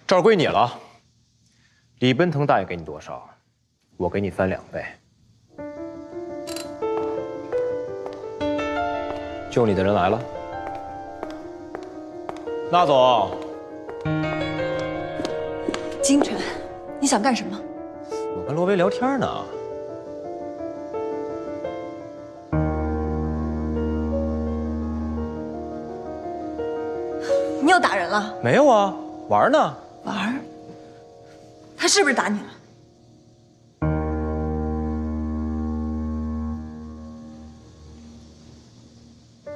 这儿归你了。李奔腾大爷给你多少，我给你翻2倍。救你的人来了，那总。京晨，你想干什么？我跟罗威聊天呢。你又打人了？没有啊，玩呢。玩？他是不是打你了？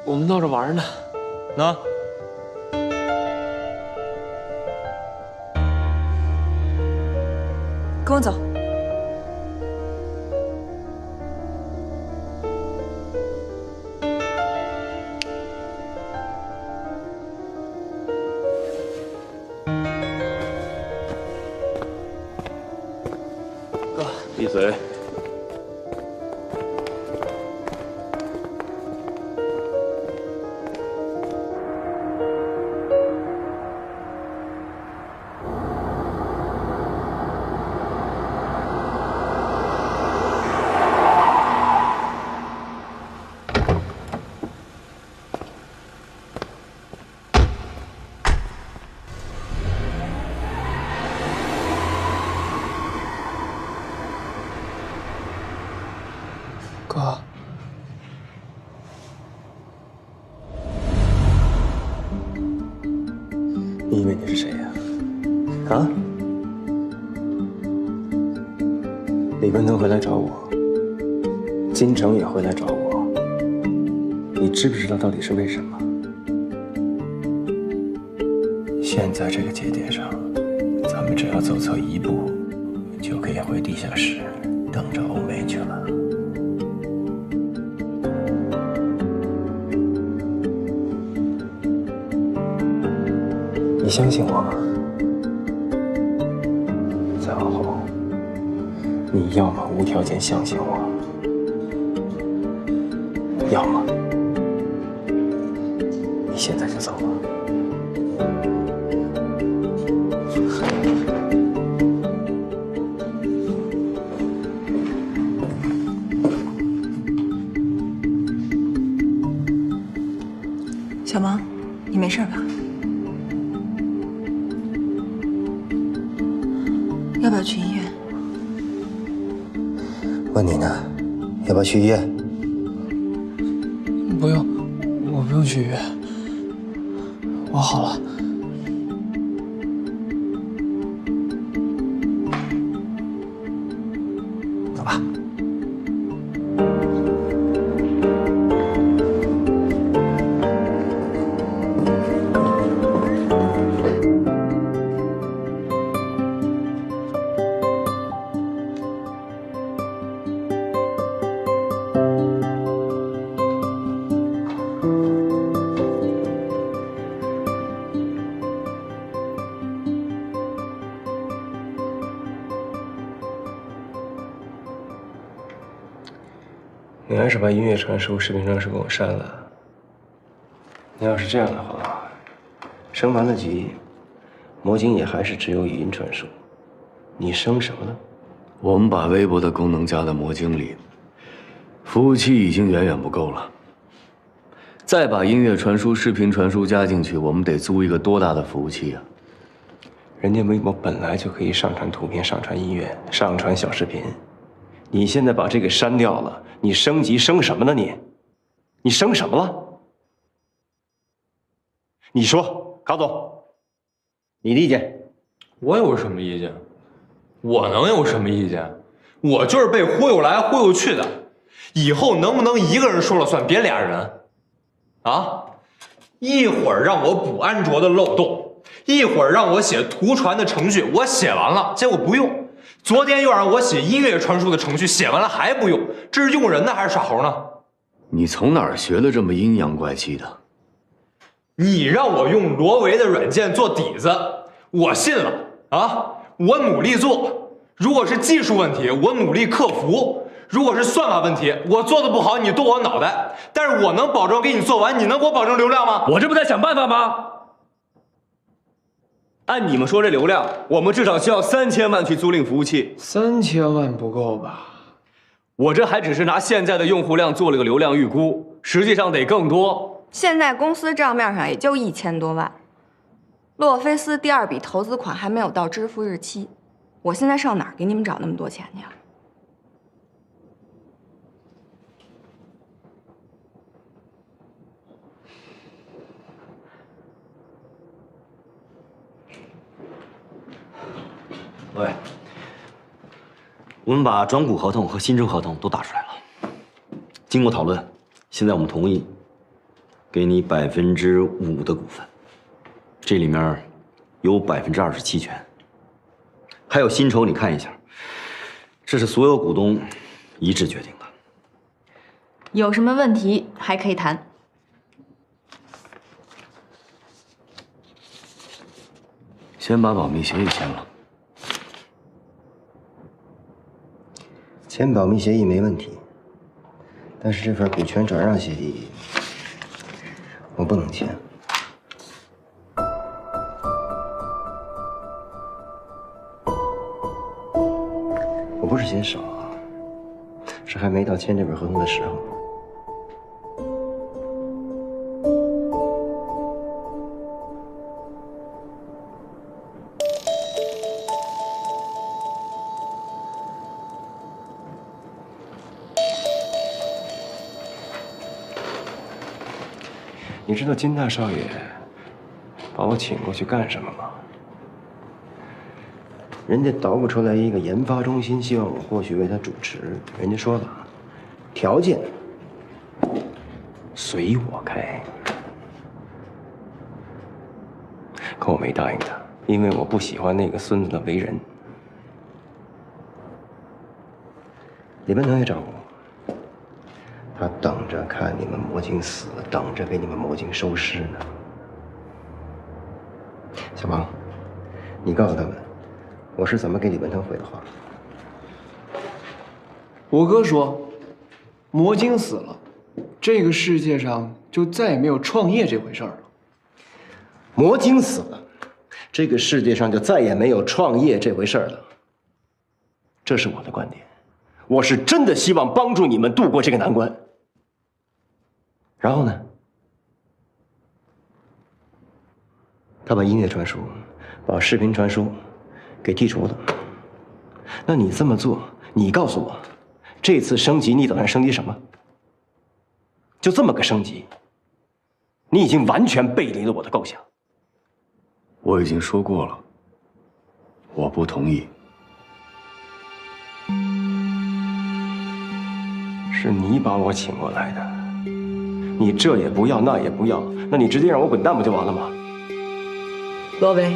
我们闹着玩呢。那。跟我走。哥，闭嘴。哥，你以为你是谁呀？啊？李奔腾回来找我，金城也回来找我，你知不知道到底是为什么？现在这个节点上，咱们只要走错一步，就可以回地下室等着欧梅去了。你相信我吗？再往后，你要么无条件相信我，要么你现在就走吧。小毛，你没事吧？要不要去医院？问你呢，要不要去医院？不用，我不用去医院，我好了。走吧。你还是把音乐传输、视频传输给我删了。你要是这样的话，升完了级，魔晶也还是只有语音传输。你升什么呢？我们把微博的功能加到魔晶里，服务器已经远远不够了。再把音乐传输、视频传输加进去，我们得租一个多大的服务器啊？人家微博本来就可以上传图片、上传音乐、上传小视频，你现在把这个删掉了，你升级升什么呢？你升什么了？你说，卡总，你的意见？我有什么意见？我能有什么意见？我就是被忽悠来忽悠去的。以后能不能一个人说了算，别俩人？啊！一会儿让我补安卓的漏洞，一会儿让我写图传的程序，我写完了，结果不用。昨天又让我写音乐传输的程序，写完了还不用，这是用人呢还是耍猴呢？你从哪儿学的这么阴阳怪气的？你让我用罗维的软件做底子，我信了啊！我努力做，如果是技术问题，我努力克服；如果是算法问题，我做的不好，你剁我脑袋。但是我能保证给你做完，你能给我保证流量吗？我这不在想办法吗？按你们说这流量，我们至少需要3000万去租赁服务器。3000万不够吧？我这还只是拿现在的用户量做了个流量预估，实际上得更多。现在公司账面上也就1000多万，洛菲斯第2笔投资款还没有到支付日期，我现在上哪儿给你们找那么多钱去啊？喂，我们把转股合同和新增合同都打出来了。经过讨论，现在我们同意给你5%的股份，这里面有27%权，还有薪酬，你看一下，这是所有股东一致决定的。有什么问题还可以谈。先把保密协议签了。签保密协议没问题，但是这份股权转让协议我不能签。我不是嫌少，是还没到签这份合同的时候。你知道金大少爷把我请过去干什么吗？人家捣鼓出来一个研发中心，希望我过去为他主持。人家说了，条件随我开。可我没答应他，因为我不喜欢那个孙子的为人。李奔腾也找过我，他等着看你们魔晶死，等着给你们魔晶收尸呢。小王，你告诉他们，我是怎么给李奔腾回的话。我哥说，魔晶死了，这个世界上就再也没有创业这回事儿了。魔晶死了，这个世界上就再也没有创业这回事儿了。这是我的观点，我是真的希望帮助你们度过这个难关。然后呢？他把音乐传输，把视频传输给剔除了。那你这么做，你告诉我，这次升级你打算升级什么？就这么个升级，你已经完全背离了我的构想。我已经说过了，我不同意。是你把我请过来的，你这也不要，那也不要，那你直接让我滚蛋不就完了吗？罗维，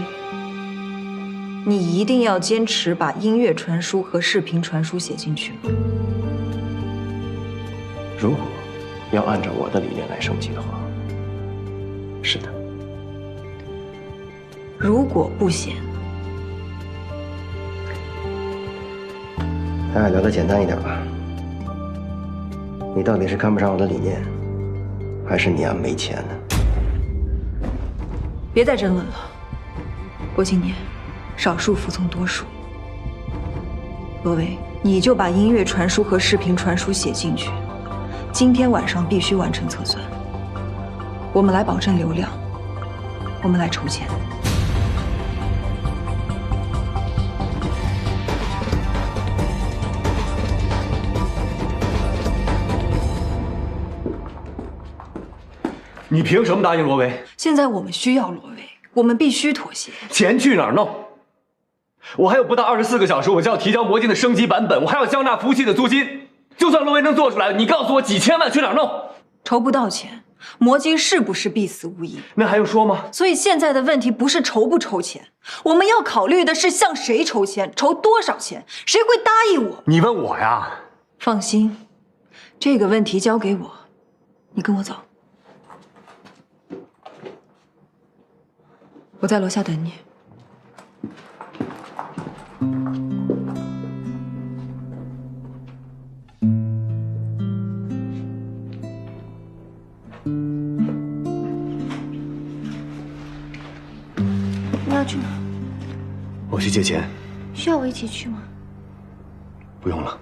你一定要坚持把音乐传输和视频传输写进去。如果要按照我的理念来升级的话，是的。如果不写，咱俩聊得简单一点吧。你到底是看不上我的理念，还是你没钱呢？别再争论了。郭青年，少数服从多数。罗维，你就把音乐传输和视频传输写进去，今天晚上必须完成测算。我们来保证流量，我们来筹钱。你凭什么答应罗维？现在我们需要罗维，我们必须妥协。钱去哪儿弄？我还有不到24个小时，我就要提交魔晶的升级版本，我还要交纳服务器的租金。就算罗维能做出来，你告诉我几千万去哪儿弄？筹不到钱，魔晶是不是必死无疑？那还用说吗？所以现在的问题不是筹不筹钱，我们要考虑的是向谁筹钱，筹多少钱，谁会答应我？你问我呀？放心，这个问题交给我，你跟我走。我在楼下等你。你要去哪？我去借钱。需要我一起去吗？不用了。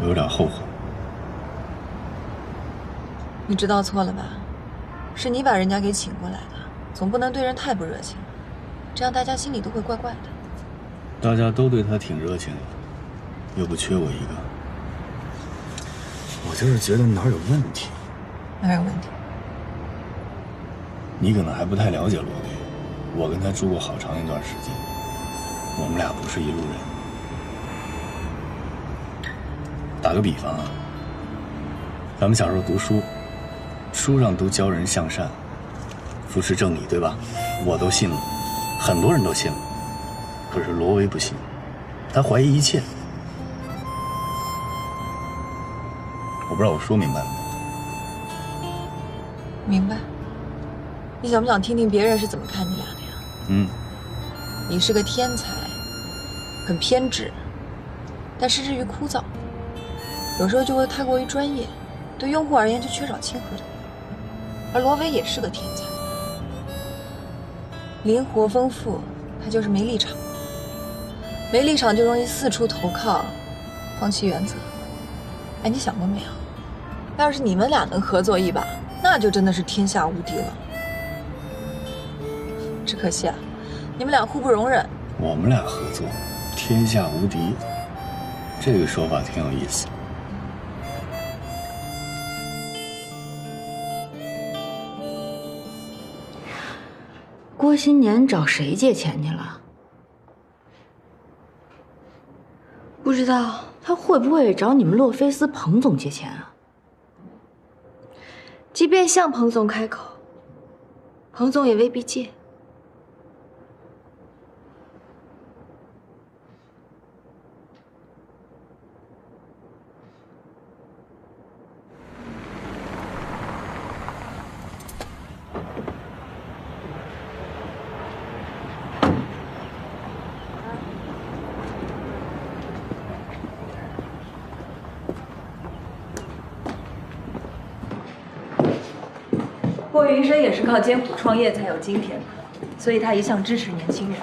我有点后悔。你知道错了吧？是你把人家给请过来的，总不能对人太不热情，这样大家心里都会怪怪的。大家都对他挺热情的，又不缺我一个。我就是觉得哪儿有问题。哪有问题？你可能还不太了解罗威，我跟他住过好长一段时间，我们俩不是一路人。打个比方啊，咱们小时候读书，书上都教人向善，扶持正义，对吧？我都信了，很多人都信了。可是罗威不信，他怀疑一切。我不知道我说明白了没？明白。你想不想听听别人是怎么看你俩的呀？嗯。你是个天才，很偏执，但失之于枯燥，有时候就会太过于专业，对用户而言就缺少亲和力。而罗威也是个天才，灵活丰富，他就是没立场，没立场就容易四处投靠，放弃原则。哎，你想过没有？要是你们俩能合作一把，那就真的是天下无敌了。只可惜啊，你们俩互不容忍。我们俩合作，天下无敌，这个说法挺有意思。郭新年找谁借钱去了？不知道他会不会找你们洛菲斯彭总借钱啊？即便向彭总开口，彭总也未必借。霍云生也是靠艰苦创业才有今天的，所以他一向支持年轻人。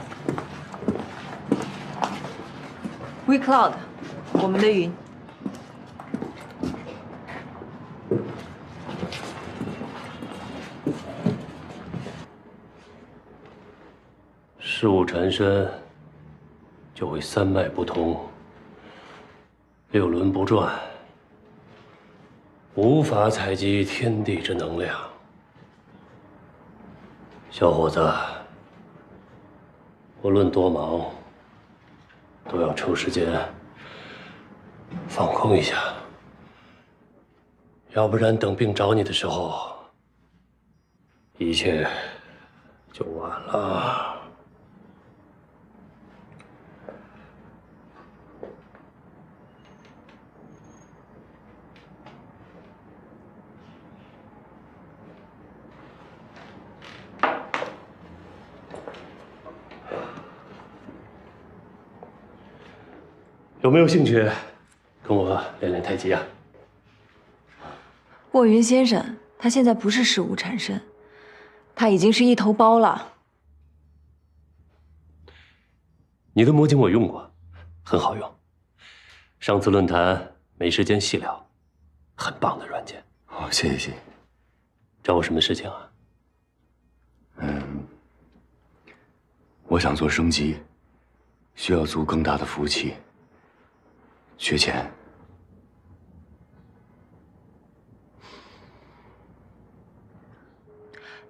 WeCloud， 我们的云。事物缠身，就会三脉不通，六轮不转，无法采集天地之能量。小伙子，无论多忙，都要抽时间放空一下，要不然等病找你的时候，一切就晚了。有没有兴趣跟我练练太极啊？霍云先生，他现在不是事无缠身，他已经是一头包了。你的魔镜我用过，很好用。上次论坛没时间细聊，很棒的软件。好，谢谢谢谢。找我什么事情啊？我想做升级，需要租更大的服务器。缺钱。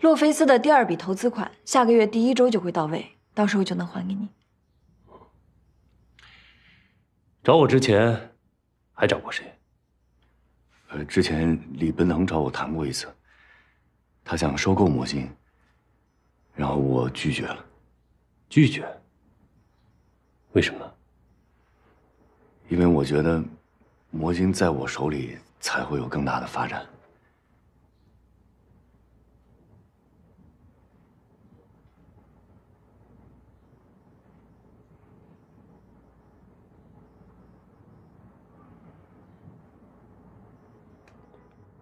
洛菲斯的第二笔投资款下个月第1周就会到位，到时候就能还给你。找我之前还找过谁？之前李奔腾找我谈过一次，他想收购魔晶，然后我拒绝了。拒绝？为什么？因为我觉得魔晶在我手里才会有更大的发展。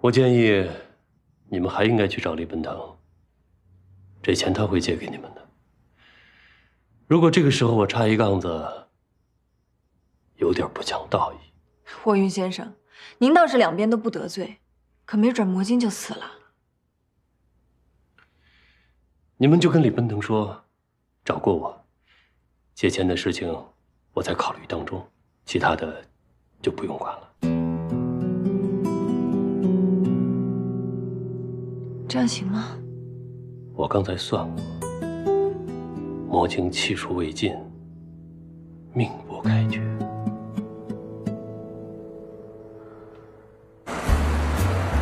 我建议你们还应该去找李奔腾，这钱他会借给你们的。如果这个时候我插一杠子，有点不讲道义。霍云先生，您倒是两边都不得罪，可没准魔晶就死了。你们就跟李奔腾说，找过我，借钱的事情我在考虑当中，其他的就不用管了。这样行吗？我刚才算过，魔晶气数未尽，命不该绝。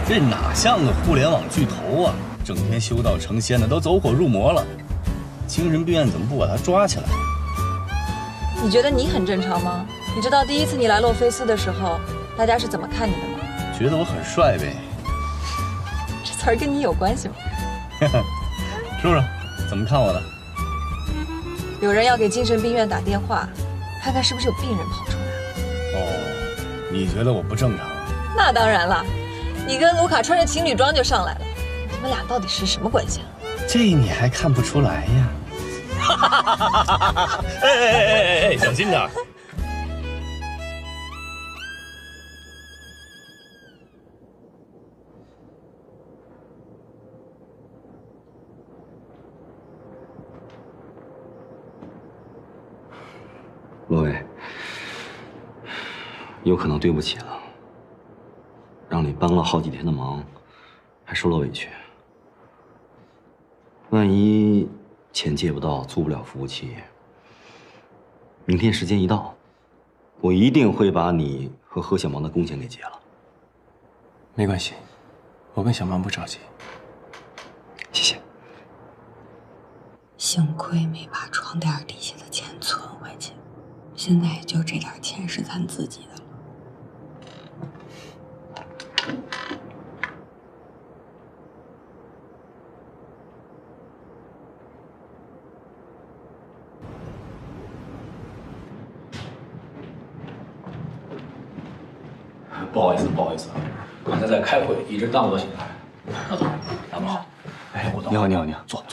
这哪像个互联网巨头啊！整天修道成仙的，都走火入魔了。精神病院怎么不把他抓起来？你觉得你很正常吗？你知道第一次你来洛菲斯的时候，大家是怎么看你的吗？觉得我很帅呗。这词儿跟你有关系吗？说说，怎么看我的？有人要给精神病院打电话，看看是不是有病人跑出来。哦，你觉得我不正常？那当然了，你跟卢卡穿着情侣装就上来了，你们俩到底是什么关系啊？这你还看不出来呀？哎，小心点。罗伟，有可能对不起了，让你帮了好几天的忙，还受了委屈。万一钱借不到，租不了服务器，明天时间一到，我一定会把你和何小芒的工钱给结了。没关系，我跟小芒不着急。谢谢。幸亏没把床垫底下的钱存回去，现在也就这点钱是咱自己的了。不好意思，刚才在开会，一直耽误到现在。老总，大伯好。哎，吴总。你好。坐。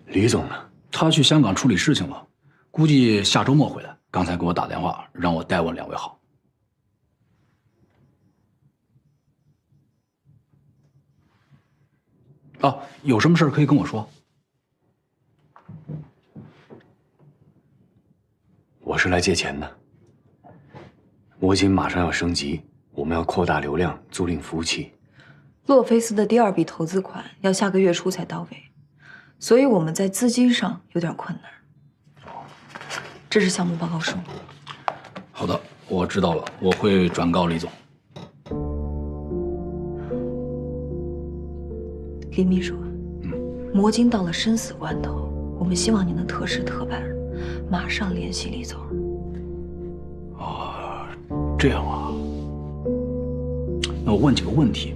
李总呢？他去香港处理事情了，估计下周末回来。刚才给我打电话，让我代问两位好。啊，有什么事可以跟我说。我是来借钱的。魔晶马上要升级，我们要扩大流量，租赁服务器。洛菲斯的第二笔投资款要下个月初才到位，所以我们在资金上有点困难。这是项目报告书。好的，我知道了，我会转告李总。李秘书，魔晶到了生死关头，我们希望你能特事特办，马上联系李总。这样啊，那我问几个问题。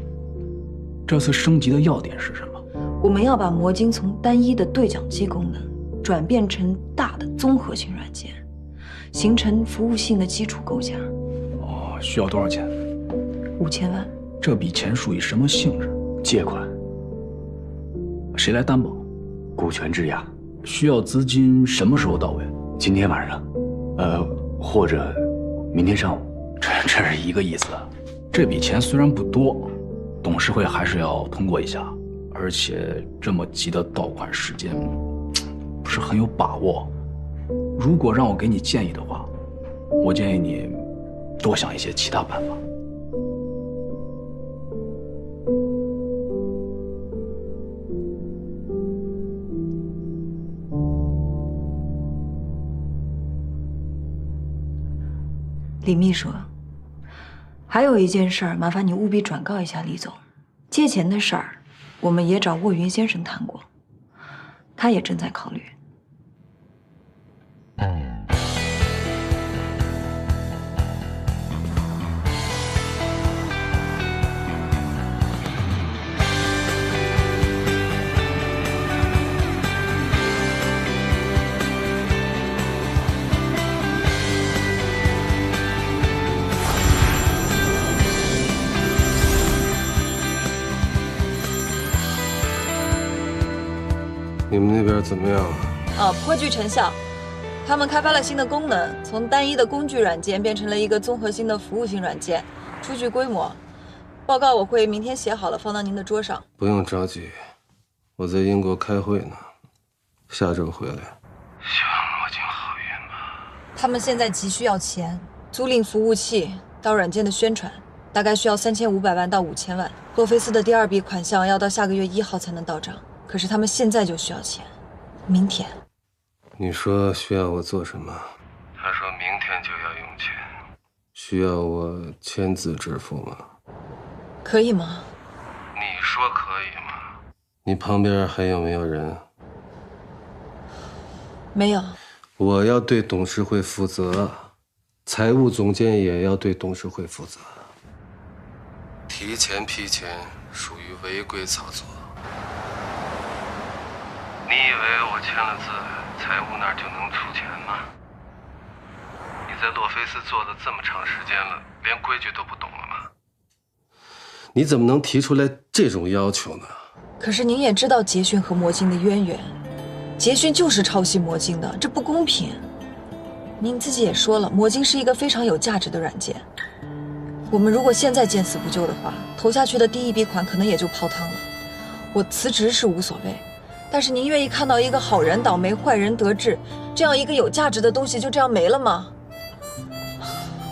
这次升级的要点是什么？我们要把魔晶从单一的对讲机功能转变成大的综合性软件，形成服务性的基础构架。需要多少钱？5000万。这笔钱属于什么性质？借款。谁来担保？股权质押。需要资金什么时候到位？今天晚上，或者明天上午。这是一个意思。这笔钱虽然不多，董事会还是要通过一下，而且这么急的到款时间，不是很有把握。如果让我给你建议的话，我建议你多想一些其他办法。李秘书，还有一件事儿，麻烦你务必转告一下李总。借钱的事儿，我们也找卧云先生谈过，他也正在考虑。你们那边怎么样啊？颇具成效。他们开发了新的功能，从单一的工具软件变成了一个综合性的服务性软件，初具规模。报告我会明天写好了，放到您的桌上。不用着急，我在英国开会呢，下周回来。希望魔晶好运吧。他们现在急需要钱，租赁服务器到软件的宣传，大概需要3500万到5000万。洛菲斯的第2笔款项要到下个月1号才能到账，可是他们现在就需要钱，明天。你说需要我做什么？他说明天就要用钱，需要我签字支付吗？可以吗？你说可以吗？你旁边还有没有人？没有。我要对董事会负责，财务总监也要对董事会负责。提前批钱属于违规操作。你以为我签了字，财务那儿就能出钱吗？你在洛菲斯做了这么长时间了，连规矩都不懂了吗？你怎么能提出来这种要求呢？可是您也知道杰勋和魔晶的渊源，杰勋就是抄袭魔晶的，这不公平。您自己也说了，魔晶是一个非常有价值的软件。我们如果现在见死不救的话，投下去的第1笔款可能也就泡汤了。我辞职是无所谓，但是您愿意看到一个好人倒霉，坏人得志，这样一个有价值的东西就这样没了吗？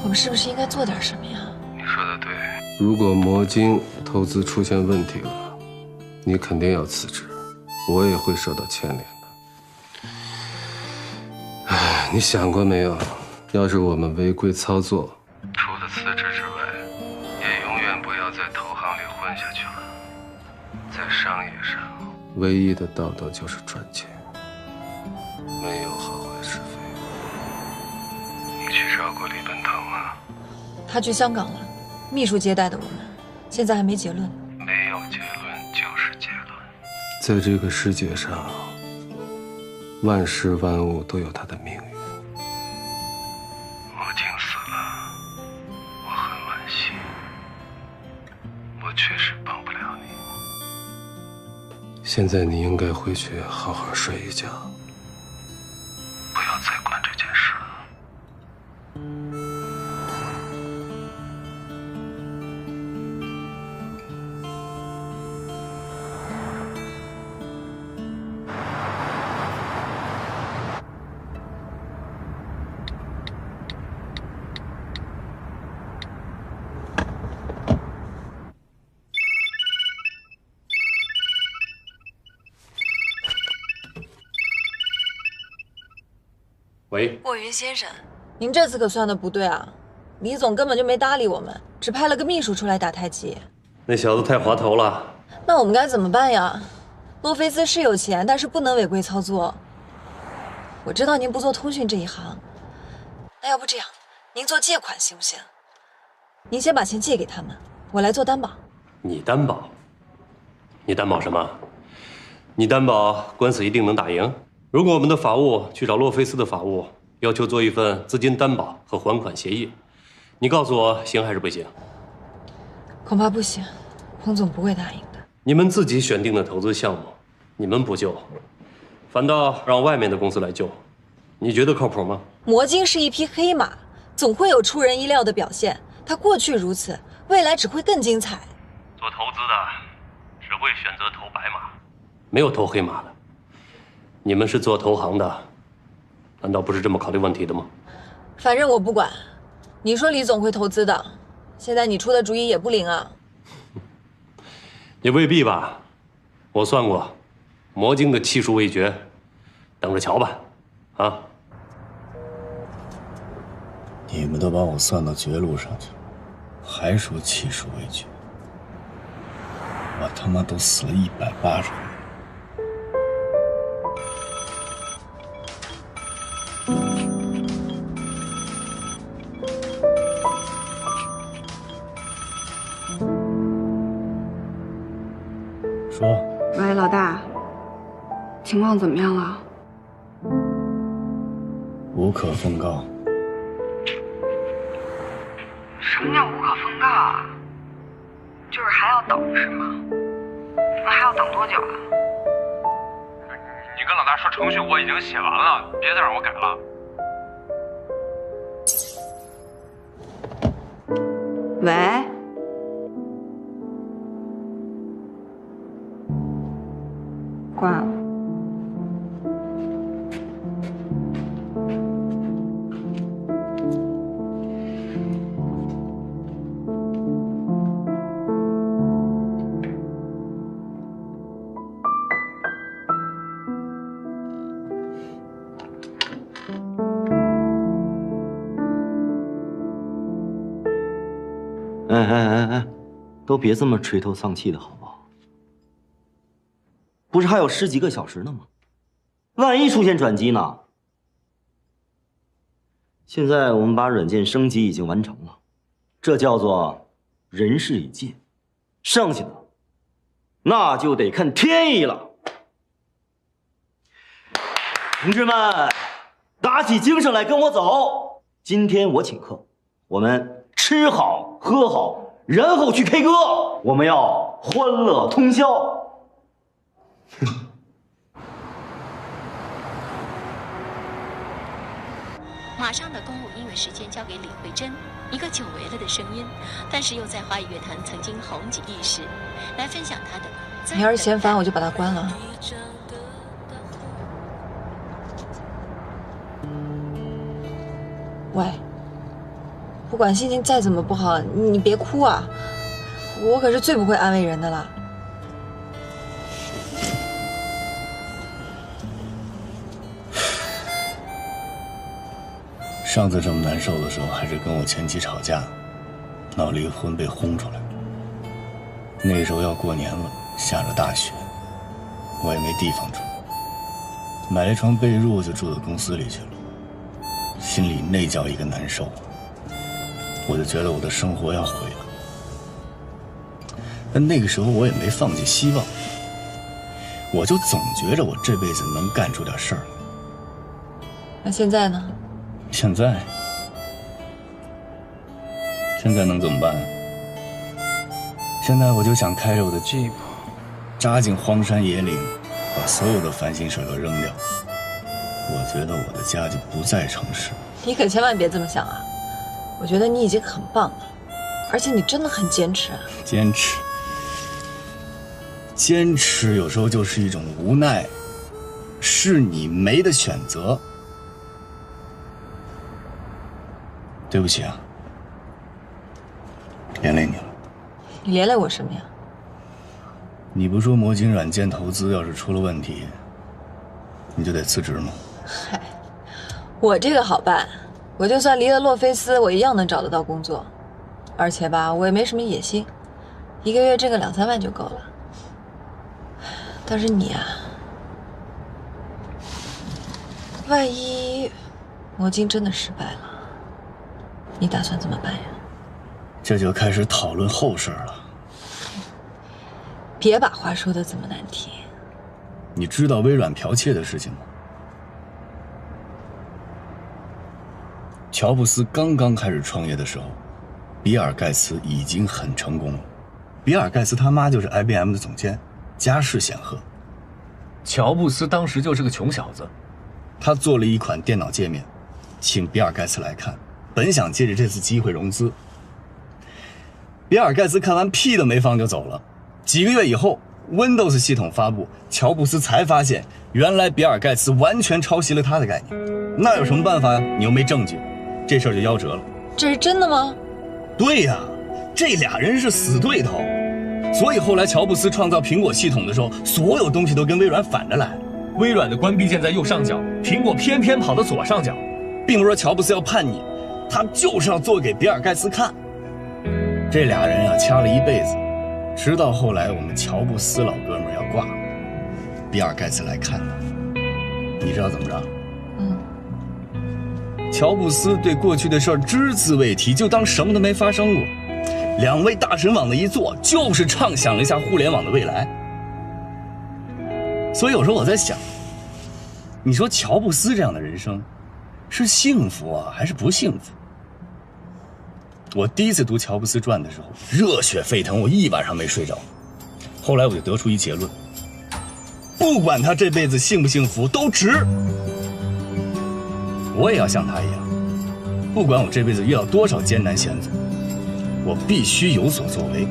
我们是不是应该做点什么呀？你说的对，如果魔晶投资出现问题了，你肯定要辞职，我也会受到牵连的。唉，你想过没有？要是我们违规操作，除了辞职之外，也永远不要在投行里混下去了。在商业上，唯一的道德就是赚钱，没有好坏是非。你去找过李本腾吗？他去香港了，秘书接待的我们，现在还没结论。没有结论就是结论。在这个世界上，万事万物都有它的命运。魔晶死了，我很惋惜，我确实帮不了你。现在你应该回去好好睡一觉，不要再管这件事了。喂，莫云先生，您这次可算的不对啊！李总根本就没搭理我们，只派了个秘书出来打太极。那小子太滑头了。那我们该怎么办呀？洛菲斯是有钱，但是不能违规操作。我知道您不做通讯这一行，那要不这样，您做借款行不行？您先把钱借给他们，我来做担保。你担保？你担保什么？你担保官司一定能打赢？如果我们的法务去找洛菲斯的法务，要求做一份资金担保和还款协议，你告诉我行还是不行？恐怕不行，彭总不会答应的。你们自己选定的投资项目，你们不救，反倒让外面的公司来救，你觉得靠谱吗？魔晶是一匹黑马，总会有出人意料的表现。它过去如此，未来只会更精彩。做投资的只会选择投白马，没有投黑马的。你们是做投行的，难道不是这么考虑问题的吗？反正我不管。你说李总会投资的，现在你出的主意也不灵啊。也未必吧，我算过，魔晶的气数未决，等着瞧吧。啊！你们都把我算到绝路上去了，还说气数未决？我他妈都死了180个人。说，喂，老大，情况怎么样了？无可奉告。什么叫无可奉告啊？就是还要等是吗？那还要等多久啊？说程序我已经写完了，别再让我改了。喂，挂了。哎，都别这么垂头丧气的好不好？不是还有10几个小时呢吗？万一出现转机呢？现在我们把软件升级已经完成了，这叫做人事已尽，剩下的那就得看天意了。同志们，打起精神来，跟我走！今天我请客，我们吃好喝好，然后去 K 歌，我们要欢乐通宵。马上的公务音乐时间交给李慧珍，一个久违了的声音，但是又在华语乐坛曾经红极一时，来分享她的。你要是嫌烦，我就把它关了。喂，不管心情再怎么不好，你别哭啊！我可是最不会安慰人的了。上次这么难受的时候，还是跟我前妻吵架，闹离婚被轰出来。那时候要过年了，下着大雪，我也没地方住，买了一床被褥就住到公司里去了，心里那叫一个难受啊！我就觉得我的生活要毁了。但那个时候我也没放弃希望，我就总觉着我这辈子能干出点事儿。那现在呢？现在能怎么办？现在我就想开着我的 Jeep， 扎进荒山野岭，把所有的烦心事都扔掉。我觉得我的家就不在城市。你可千万别这么想啊！我觉得你已经很棒了，而且你真的很坚持啊。坚持有时候就是一种无奈，是你没得选择。对不起啊，连累你了。你连累我什么呀？你不说魔晶软件投资要是出了问题，你就得辞职吗？嗨，我这个好办，我就算离了洛菲斯，我一样能找得到工作，而且吧，我也没什么野心，1个月挣个2、3万就够了。但是你啊，万一魔晶真的失败了，你打算怎么办呀？这就开始讨论后事了。别把话说得这么难听。你知道微软剽窃的事情吗？乔布斯刚刚开始创业的时候，比尔盖茨已经很成功了。比尔盖茨他妈就是 IBM 的总监，家世显赫。乔布斯当时就是个穷小子，他做了一款电脑界面，请比尔盖茨来看，本想借着这次机会融资。比尔盖茨看完屁都没放就走了。几个月以后 ，Windows 系统发布，乔布斯才发现，原来比尔盖茨完全抄袭了他的概念。那有什么办法呀？你又没证据，这事儿就夭折了。这是真的吗？对呀，这俩人是死对头，所以后来乔布斯创造苹果系统的时候，所有东西都跟微软反着来。微软的关闭键在右上角，苹果偏偏跑到左上角，并不是说乔布斯要叛逆，他就是要做给比尔盖茨看。这俩人啊，掐了一辈子，直到后来我们乔布斯老哥们要挂了，比尔盖茨来看他，你知道怎么着？乔布斯对过去的事儿只字未提，就当什么都没发生过。两位大神往那一坐，就是畅想了一下互联网的未来。所以有时候我在想，你说乔布斯这样的人生，是幸福啊，还是不幸福？我第一次读乔布斯传的时候，热血沸腾，我一晚上没睡着。后来我就得出一结论：不管他这辈子幸不幸福，都值。我也要像他一样，不管我这辈子遇到多少艰难险阻，我必须有所作为。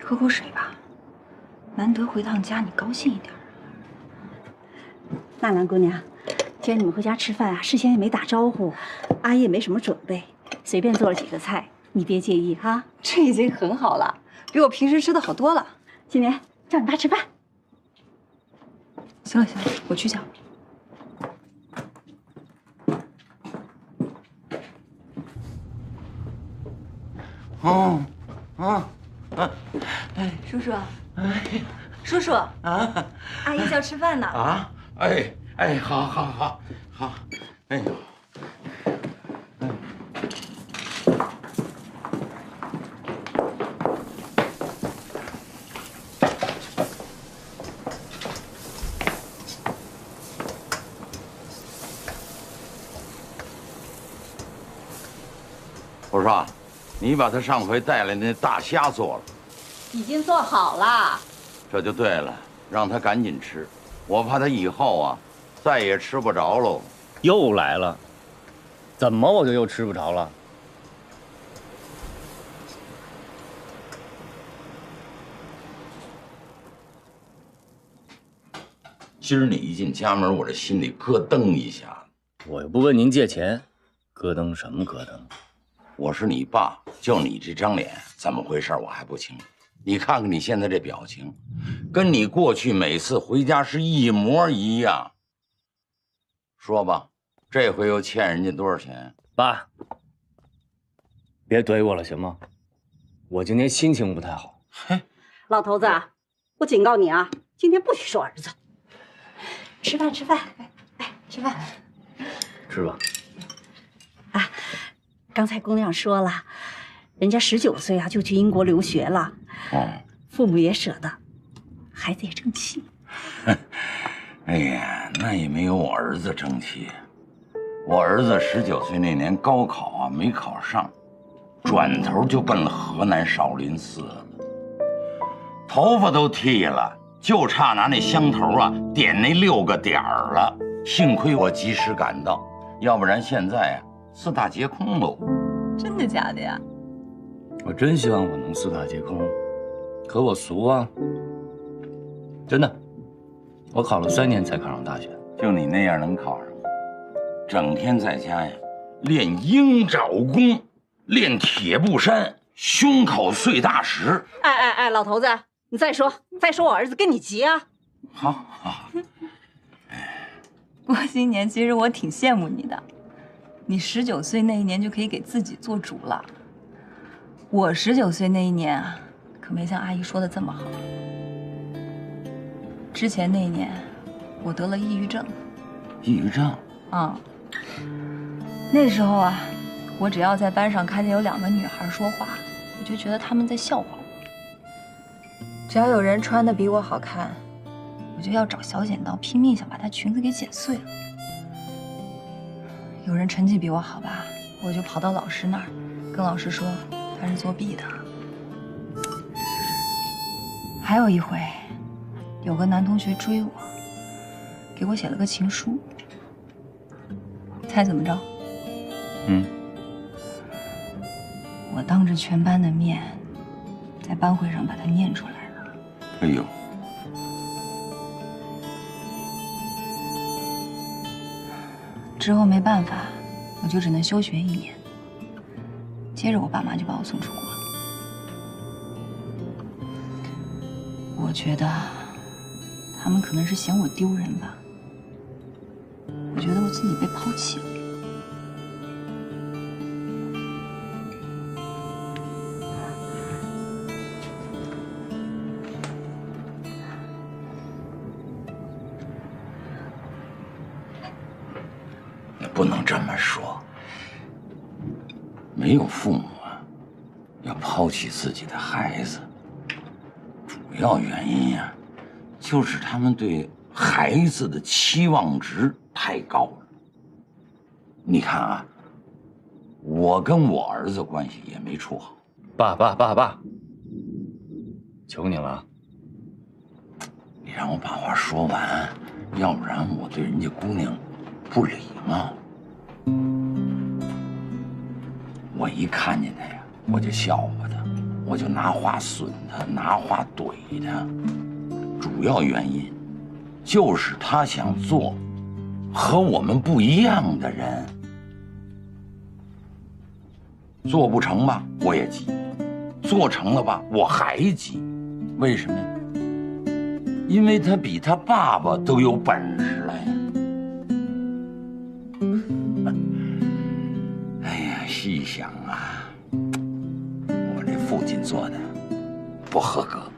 喝口水吧，难得回趟家，你高兴一点。纳兰姑娘，今儿你们回家吃饭啊，事先也没打招呼，阿姨也没什么准备，随便做了几个菜，你别介意哈。这已经很好了，比我平时吃的好多了。今年叫你爸吃饭。行了行了，我去叫。叔叔，叔叔啊，阿姨叫吃饭呢。啊，好，哎呦，我说，你把他上回带来那大虾做了。已经做好了，这就对了，让他赶紧吃，我怕他以后啊再也吃不着喽。又来了，怎么我就又吃不着了？今儿你一进家门，我这心里咯噔一下。我又不问您借钱，咯噔什么咯噔？我是你爸，就你这张脸，怎么回事我还不清楚。你看看你现在这表情，跟你过去每次回家是一模一样。说吧，这回又欠人家多少钱？爸，别怼我了行吗？我今天心情不太好。嘿，老头子，我警告你啊，今天不许说儿子。吃饭，吃饭，来吃饭。吃吧。啊，刚才姑娘说了，人家19岁啊就去英国留学了。父母也舍得，孩子也争气。哎呀，那也没有我儿子争气。我儿子19岁那年高考啊没考上，转头就奔了河南少林寺了，头发都剃了，就差拿那香头啊点那6个点儿了。幸亏我及时赶到，要不然现在啊四大皆空喽。真的假的呀？我真希望我能四大皆空。可我俗啊，真的，我考了3年才考上大学。就你那样能考上？整天在家呀，练鹰爪功，练铁布衫，胸口碎大石。哎，老头子，你再说我儿子跟你急啊！好。不过今年其实我挺羡慕你的，你19岁那一年就可以给自己做主了。我19岁那一年啊，可没像阿姨说的这么好。之前那一年，我得了抑郁症。抑郁症？那时候啊，我只要在班上看见有2个女孩说话，我就觉得她们在笑话我。只要有人穿的比我好看，我就要找小剪刀拼命想把她裙子给剪碎了。有人成绩比我好吧，我就跑到老师那儿，跟老师说他是作弊的。还有一回，有个男同学追我，给我写了个情书。猜怎么着？我当着全班的面，在班会上把它念出来了。哎呦！之后没办法，我就只能休学1年。接着我爸妈就把我送出国了。我觉得他们可能是嫌我丢人吧。我觉得我自己被抛弃了。你不能这么说。没有父母啊，要抛弃自己的孩子，主要原因呀，就是他们对孩子的期望值太高了。你看啊，我跟我儿子关系也没处好。爸，求你了，你让我把话说完，要不然我对人家姑娘不礼貌。我一看见他呀，我就笑话他，我就拿话损他，拿话怼他。主要原因就是他想做和我们不一样的人，做不成吧，我也急；做成了吧，我还急。为什么呀？因为他比他爸爸都有本事了呀。细想啊，我这父亲做的不合格。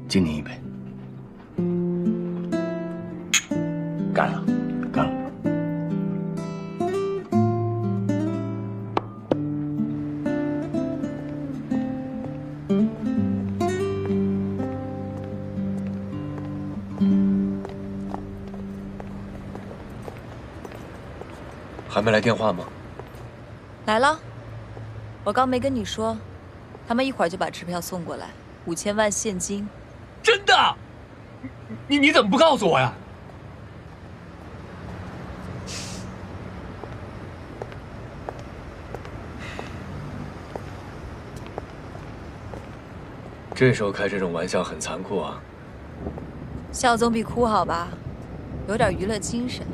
敬您一杯。干了，干了。还没来电话吗？来了，我刚没跟你说，他们一会儿就把支票送过来，5000万现金。真的？你怎么不告诉我呀？这时候开这种玩笑很残酷啊。笑总比哭好吧，有点娱乐精神。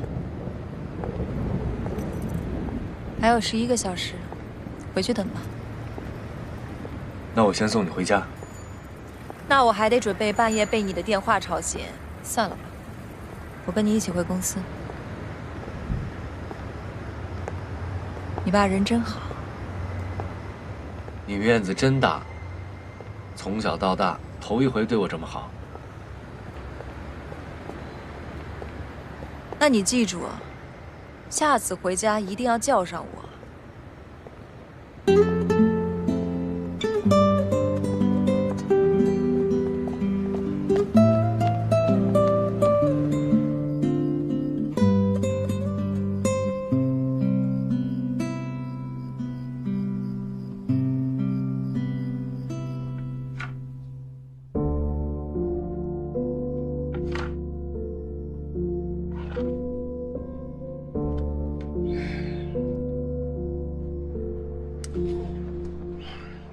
还有11个小时，回去等吧。那我先送你回家。那我还得准备半夜被你的电话吵醒。算了吧，我跟你一起回公司。你爸人真好。你院子真大，从小到大头一回对我这么好。那你记住啊，下次回家一定要叫上我。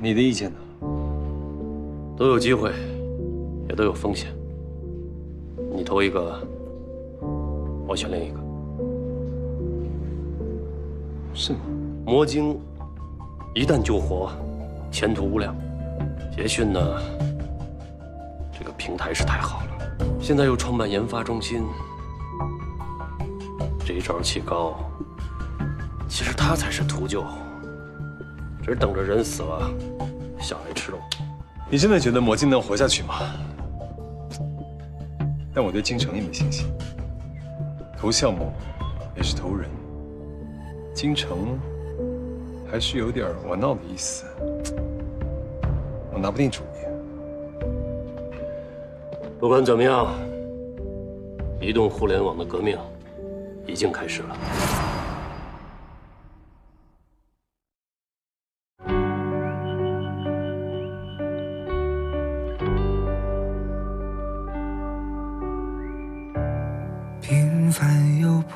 你的意见呢？都有机会，也都有风险。你投一个，我选另一个。是吗？魔晶一旦救活，前途无量。捷讯呢，这个平台是太好了，现在又创办研发中心，这一招棋高，其实他才是秃鹫。只等着人死了，下来吃肉。你真的觉得魔晶能活下去吗？但我对京城也没信心。投项目也是投人，京城还是有点玩闹的意思，我拿不定主意。不管怎么样，移动互联网的革命已经开始了。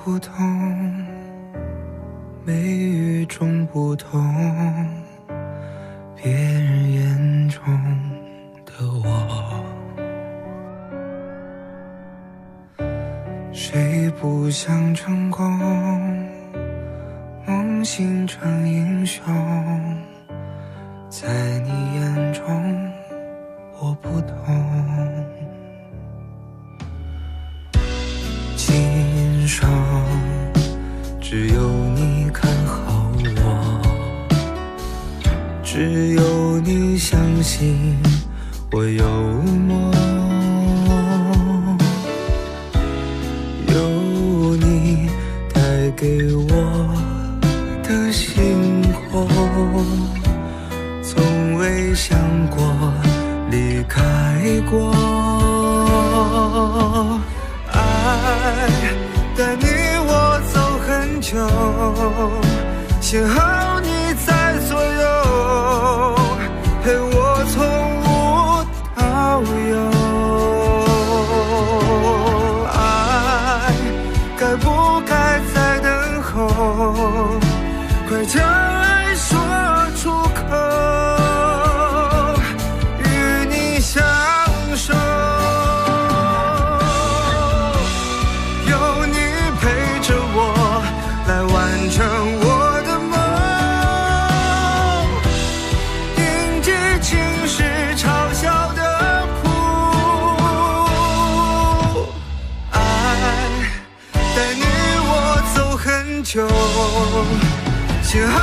普通，美与众不同，别人眼中的我。谁不想成功，梦醒成英雄，在你眼中我不同。今生只有你看好我，只有你相信我有梦，有你带给我的星空，从未想过离开过。爱带你我走很久，幸好你在左右，陪我从无到有。爱该不该再等候，快将爱说出口，与你相守。幸好